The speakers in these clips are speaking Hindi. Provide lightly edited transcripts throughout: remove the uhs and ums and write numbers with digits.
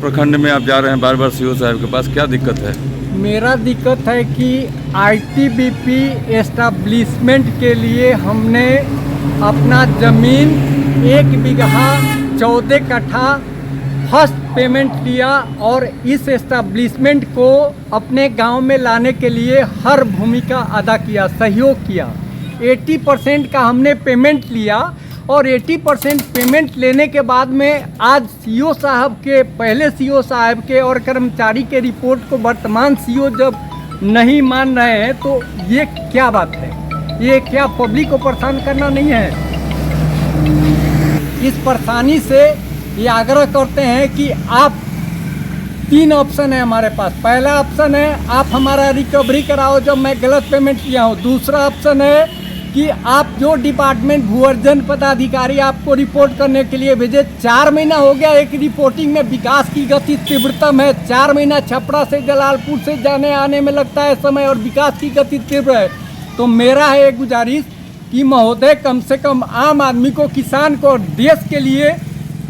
प्रखंड में आप जा रहे हैं बार बार सीओ साहब के पास, क्या दिक्कत है? मेरा दिक्कत है कि आईटीबीपी एस्टैब्लिशमेंट के लिए हमने अपना ज़मीन 1 बीघा 14 कट्ठा फर्स्ट पेमेंट लिया और इस एस्टैब्लिशमेंट को अपने गांव में लाने के लिए हर भूमिका अदा किया, सहयोग किया। 80% का हमने पेमेंट लिया और 80% पेमेंट लेने के बाद में आज सीओ साहब के, पहले सीओ साहब के और कर्मचारी के रिपोर्ट को वर्तमान सीओ जब नहीं मान रहे हैं तो ये क्या बात है? ये क्या पब्लिक को परेशान करना नहीं है? इस परेशानी से ये आग्रह करते हैं कि आप 3 ऑप्शन है हमारे पास। पहला ऑप्शन है आप हमारा रिकवरी कराओ जब मैं गलत पेमेंट किया हूँ। दूसरा ऑप्शन है कि आप जो डिपार्टमेंट भूअर्जन पदाधिकारी आपको रिपोर्ट करने के लिए भेजे, 4 महीना हो गया एक रिपोर्टिंग में, विकास की गति तीव्रतम है। 4 महीना छपरा से जलालपुर से जाने आने में लगता है समय और विकास की गति तीव्र है। तो मेरा है एक गुजारिश कि महोदय कम से कम आम आदमी को, किसान को और देश के लिए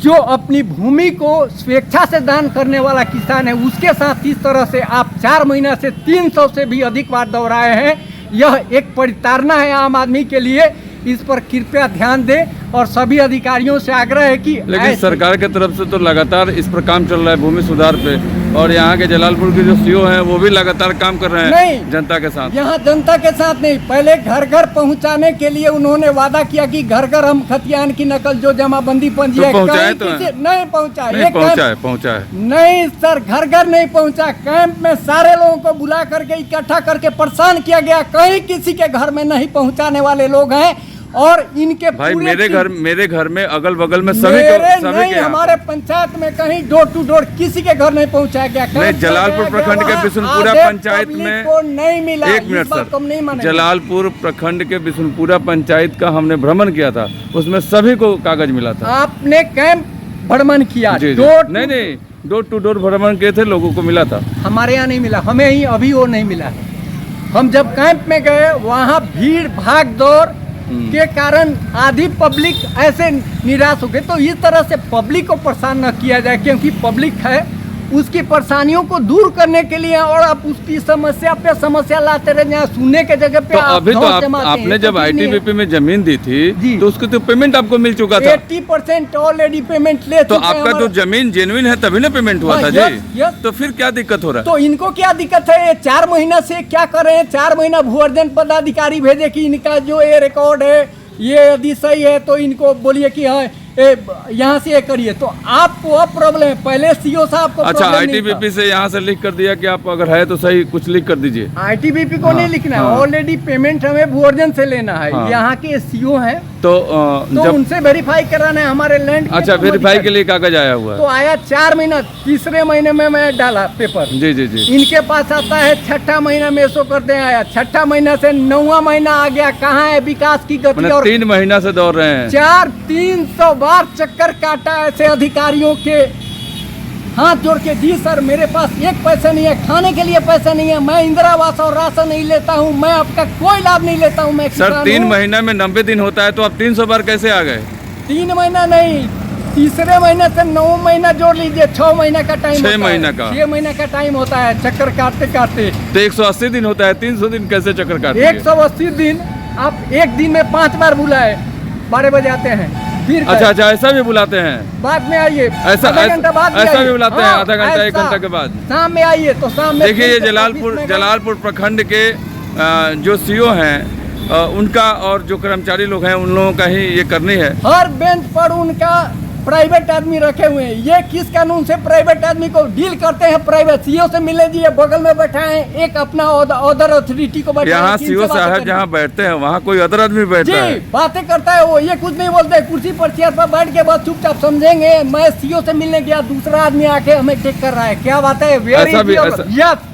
जो अपनी भूमि को स्वेच्छा से दान करने वाला किसान है उसके साथ इस तरह से आप 4 महीना से 300 से भी अधिक बार दोहराए हैं, यह एक परिताड़ना है आम आदमी के लिए। इस पर कृपया ध्यान दें और सभी अधिकारियों से आग्रह है कि लेकिन सरकार के तरफ से तो लगातार इस पर काम चल रहा है भूमि सुधार पे, और यहाँ के जलालपुर के जो सीओ हैं वो भी लगातार काम कर रहे हैं नहीं, जनता के साथ। यहाँ जनता के साथ नहीं, पहले घर घर पहुँचाने के लिए उन्होंने वादा किया कि घर घर हम खतियान की नकल जो जमाबंदी पंजी है नहीं पहुँचाए नहीं सर, घर घर नहीं पहुँचा। कैंप में सारे लोगों को बुला करके इकट्ठा करके परेशान किया गया, कहीं किसी के घर में नहीं पहुँचाने वाले लोग हैं। और इनके भाई मेरे घर में अगल बगल में सभी नहीं, हमारे पंचायत में कहीं डोर टू डोर किसी के घर नहीं पहुंचाया गया। नहीं, जलालपुर प्रखंड के बिशुनपुरा पंचायत में को नहीं मिला। एक मिनट सर, जलालपुर प्रखंड के बिशुनपुरा पंचायत का हमने भ्रमण किया था, उसमें सभी को कागज मिला था। आपने कैंप भ्रमण किया? नहीं, डोर टू डोर भ्रमण किए थे, लोगों को मिला था। हमारे यहाँ नहीं मिला, हमें ही अभी वो नहीं मिला है। हम जब कैंप में गए वहाँ भीड़ भाग दौड़ के कारण आधी पब्लिक ऐसे निराश हो गए। तो इस तरह से पब्लिक को परेशान न किया जाए, क्योंकि पब्लिक है उसकी परेशानियों को दूर करने के लिए, और आप उसकी समस्या पे समस्या लाते रहे, जहाँ सुनने के जगह पे। तो अभी तो आपने जब आईटीबीपी में जमीन दी थी तो उसके तो पेमेंट आपको मिल चुका था। 80% ऑलरेडी पेमेंट ले तो आपका तो जमीन जेन्युइन है तभी ना पेमेंट हुआ था जी। तो फिर क्या दिक्कत हो रहा है? तो इनको क्या दिक्कत है? ये 4 महीना से क्या कर रहे हैं? 4 महीना भूअर्जन पदाधिकारी भेजे कि इनका जो ये रिकॉर्ड है ये यदि सही है तो इनको बोलिए कि हाँ यहाँ से ये करिए। तो आपको अब प्रॉब्लम है, पहले सीओ साहब को अच्छा आईटीबीपी से यहाँ से लिख कर दिया कि आप अगर है तो सही कुछ लिख कर दीजिए। आईटीबीपी को नहीं लिखना है, ऑलरेडी पेमेंट हमें भूअर्जन से लेना है। यहाँ के सीओ हैं तो उनसे वेरीफाई कराना है हमारे लैंड। अच्छा, वेरीफाई के लिए कागज आया हुआ है? तो आया 4 महीना, तीसरे महीने में मैं डाला पेपर। जी। इनके पास आता है 6ठा महीना में शो करते आया, 6ठा महीना से 9वां महीना आ गया। कहाँ है विकास की गति? और 3 महीना से दौड़ रहे हैं। 300 बार चक्कर काटा ऐसे अधिकारियों के, हाथ जोड़ के जी सर मेरे पास एक पैसा नहीं है, खाने के लिए पैसा नहीं है, मैं इंदिरा आवास और राशन नहीं लेता हूँ, मैं आपका कोई लाभ नहीं लेता हूँ, मैं सर 3 महीना में 90 दिन होता है तो आप 300 बार कैसे आ गए? 3 महीना नहीं, तीसरे महीने से 9 महीना जोड़ लीजिए, 6 महीना का टाइम, 6 महीना का 6 महीना का टाइम होता है चक्कर काटते काटते। तो 180 दिन होता है, 300 दिन कैसे चक्कर काटते? 180 दिन आप एक दिन में 5 बार बुलाए, 12 बजे आते हैं फिर। अच्छा ऐसा भी बुलाते हैं? बाद में आइए, ऐसा भी बुलाते हैं, आधा घंटा 1 घंटा के बाद शाम में आइए। तो शाम में देखिए ये जलालपुर प्रखंड के जो सीओ हैं उनका और जो कर्मचारी लोग हैं उन लोगों का ही ये करनी है। हर बेंच पर उनका प्राइवेट आदमी रखे हुए हैं। ये किस कानून से प्राइवेट आदमी को डील करते हैं? प्राइवेट सीओ से मिले जी, बगल में बैठा है एक अपना अदर अथॉरिटी को बैठा है। यहाँ सीओ साहब जहाँ बैठते हैं वहाँ कोई अदर आदमी बैठता है, बातें करता है वो, ये कुछ नहीं बोलते, कुर्सी पर चेयर पर बैठ के बस चुपचाप समझेंगे। मैं सीओ से मिलने गया, दूसरा आदमी आके हमें टेक कर रहा है, क्या बात है?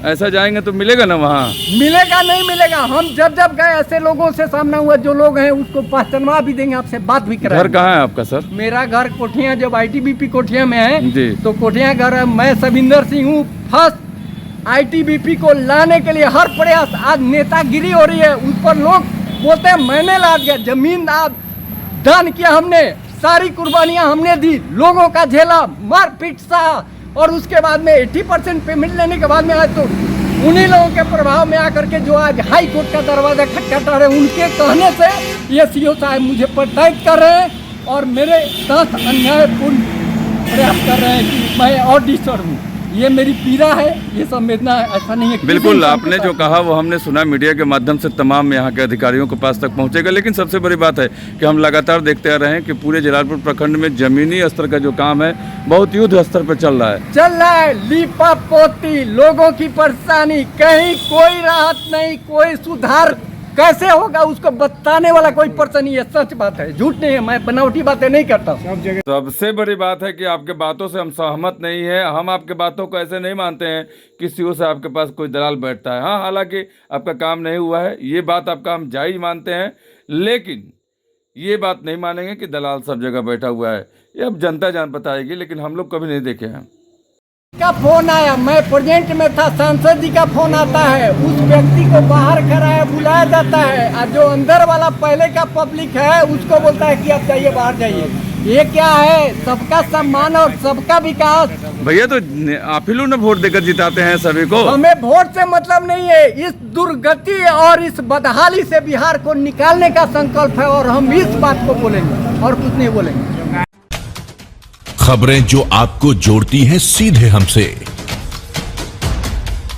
ऐसा जाएंगे तो मिलेगा ना वहाँ? मिलेगा नहीं मिलेगा? हम जब गए ऐसे लोगों से सामना हुआ, जो लोग हैं उसको पहचानवा भी देंगे, आपसे बात भी करेंगे। घर कहाँ है आपका सर? मेरा घर कोठिया, जब आईटीबीपी कोठिया में है जी, तो कोठिया घर है। मैं सविंदर सिंह हूँ। फर्स्ट आईटीबीपी को लाने के लिए हर प्रयास, आज नेतागिरी हो रही है, उस पर लोग बोलते हैं मैंने ला दिया, जमीन दान किया हमने, सारी कुर्बानियां हमने दी, लोगों का झेला, मारपीट सहा, और उसके बाद में 80% पेमेंट लेने के बाद में आज तो उन्हीं लोगों के प्रभाव में आकर के जो आज हाई कोर्ट का दरवाजा खटखटा रहे हैं, उनके कहने से ये सीओ साहब मुझे प्रताड़ित कर रहे हैं और मेरे साथ अन्यायपूर्ण प्रयास कर रहे हैं कि मैं ऑडिटर हूँ। ये मेरी पीड़ा है, ये संवेदना है, ऐसा नहीं है। बिल्कुल, आपने जो कहा वो हमने सुना, मीडिया के माध्यम से तमाम यहाँ के अधिकारियों के पास तक पहुँचेगा। लेकिन सबसे बड़ी बात है कि हम लगातार देखते आ रहे हैं कि पूरे जलालपुर प्रखंड में जमीनी स्तर का जो काम है बहुत युद्ध स्तर पर चल रहा है। लीपा पोती, लोगों की परेशानी, कहीं कोई राहत नहीं, कोई सुधार कैसे होगा उसको बताने वाला कोई पर्सन नहीं है। सच बात है, झूठ नहीं है, मैं बनावटी बातें नहीं करता हूँ। सबसे बड़ी बात है कि आपके बातों से हम सहमत नहीं है। हम आपके बातों को ऐसे नहीं मानते हैं कि सीओ से आपके पास कोई दलाल बैठता है। हाँ, हालांकि आपका काम नहीं हुआ है, ये बात आपका हम जायज मानते हैं, लेकिन ये बात नहीं मानेंगे कि दलाल सब जगह बैठा हुआ है। ये अब जनता जान बताएगी, लेकिन हम लोग कभी नहीं देखे हैं। का फोन आया, मैं प्रेजेंट में था, सांसद जी का फोन आता है, उस व्यक्ति को बाहर कराया बुलाया जाता है, और जो अंदर वाला पहले का पब्लिक है उसको बोलता है कि आप जाइए, बाहर जाइए। ये क्या है? सबका सम्मान और सबका विकास। भैया तो आप ही लोग ना वोट देकर जिताते हैं सभी को। हमें वोट से मतलब नहीं है, इस दुर्गति और इस बदहाली से बिहार को निकालने का संकल्प है और हम इस बात को बोलेंगे और कुछ नहीं बोलेंगे। खबरें जो आपको जोड़ती हैं सीधे हमसे,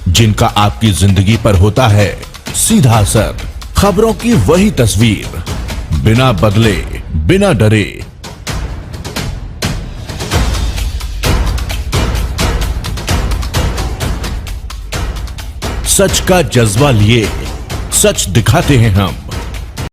जिनका आपकी जिंदगी पर होता है सीधा असर, खबरों की वही तस्वीर, बिना बदले बिना डरे। सच का जज्बा लिए सच दिखाते हैं हम।